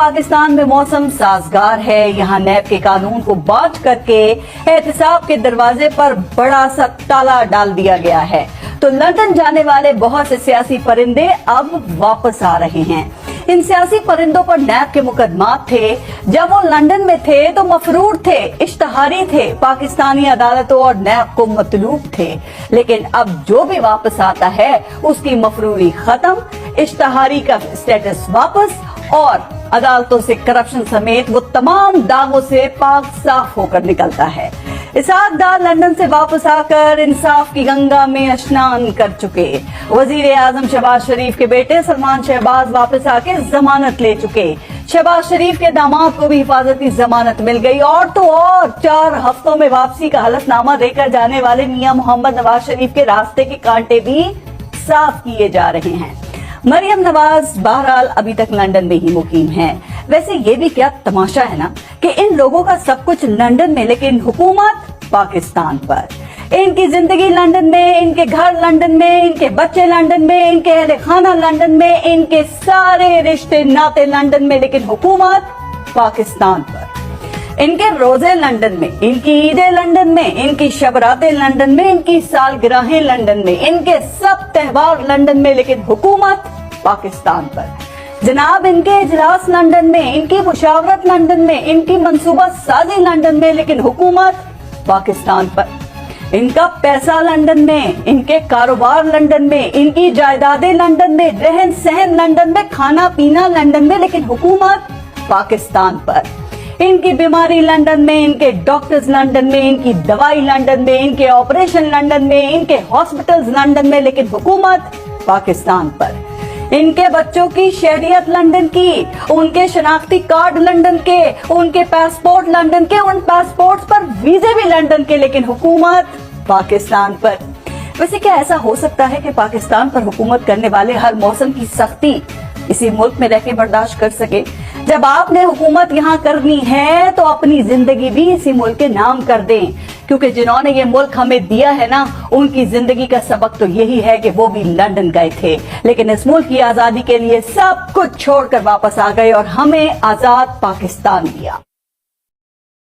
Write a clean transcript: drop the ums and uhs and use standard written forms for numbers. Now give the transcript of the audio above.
पाकिस्तान में मौसम साजगार है। यहाँ नैब के कानून को बाँट करके एहतिसाब के दरवाजे पर बड़ा सा ताला डाल दिया गया है। तो लंदन जाने वाले बहुत से सियासी परिंदे अब वापस आ रहे हैं। इन सियासी परिंदों पर नैब के मुकदमात थे। जब वो लंदन में थे तो मफरूर थे, इश्तहारी थे, पाकिस्तानी अदालतों और नैब को मतलूब थे। लेकिन अब जो भी वापस आता है उसकी मफरूरी खत्म, इश्तहारी का स्टेटस वापस और अदालतों से करप्शन समेत वो तमाम दागों से पाक साफ होकर निकलता है। इसहाक डार लंदन से वापस आकर इंसाफ की गंगा में स्नान कर चुके। वजीर आजम शहबाज शरीफ के बेटे सलमान शहबाज वापस आके जमानत ले चुके। शहबाज शरीफ के दामाद को भी हिफाजती जमानत मिल गई और तो और 4 हफ्तों में वापसी का हलफनामा देकर जाने वाले मियां मोहम्मद नवाज शरीफ के रास्ते के कांटे भी साफ किए जा रहे हैं। मरियम नवाज बहरहाल अभी तक लंदन में ही मुकीम है। वैसे ये भी क्या तमाशा है ना कि इन लोगों का सब कुछ लंदन में लेकिन हुकूमत पाकिस्तान पर। इनकी जिंदगी लंदन में, इनके घर लंदन में, इनके बच्चे लंदन में, इनके अहले खाना लंदन में, इनके सारे रिश्ते नाते लंदन में, लेकिन हुकूमत पाकिस्तान पर। इनके रोजे लंदन में, इनकी ईदें लंदन में, इनकी शबरातें लंदन में, इनकी सालगिराहें लंदन में, इनके सब त्योहार लंदन में, लेकिन हुकूमत पाकिस्तान पर। जनाब इनके इजलास लंदन में, इनकी मुशावरत लंदन में, इनकी मंसूबा साजी लंदन में, लेकिन हुकूमत पाकिस्तान पर। इनका पैसा लंदन में, इनके कारोबार लंदन में, इनकी जायदादें लंदन में, रहन सहन लंदन में, खाना पीना लंदन में, लेकिन हुकूमत पाकिस्तान पर। इनकी बीमारी लंदन में, इनके डॉक्टर्स लंदन में, इनकी दवाई लंदन में, इनके ऑपरेशन लंदन में, इनके हॉस्पिटल्स लंदन में, लेकिन हुकूमत पाकिस्तान पर। इनके बच्चों की शहरियत लंदन की, उनके शनाख्ती कार्ड लंदन के, उनके पासपोर्ट लंदन के, उन पासपोर्ट पर वीजे भी लंदन के, लेकिन हुकूमत पाकिस्तान पर। वैसे क्या ऐसा हो सकता है कि पाकिस्तान पर हुकूमत करने वाले हर मौसम की सख्ती इसी मुल्क में रहकर बर्दाश्त कर सके? जब आपने हुकूमत यहाँ करनी है तो अपनी जिंदगी भी इसी मुल्क के नाम कर दें, क्योंकि जिन्होंने ये मुल्क हमें दिया है ना, उनकी जिंदगी का सबक तो यही है कि वो भी लंदन गए थे, लेकिन इस मुल्क की आजादी के लिए सब कुछ छोड़कर वापस आ गए और हमें आजाद पाकिस्तान दिया।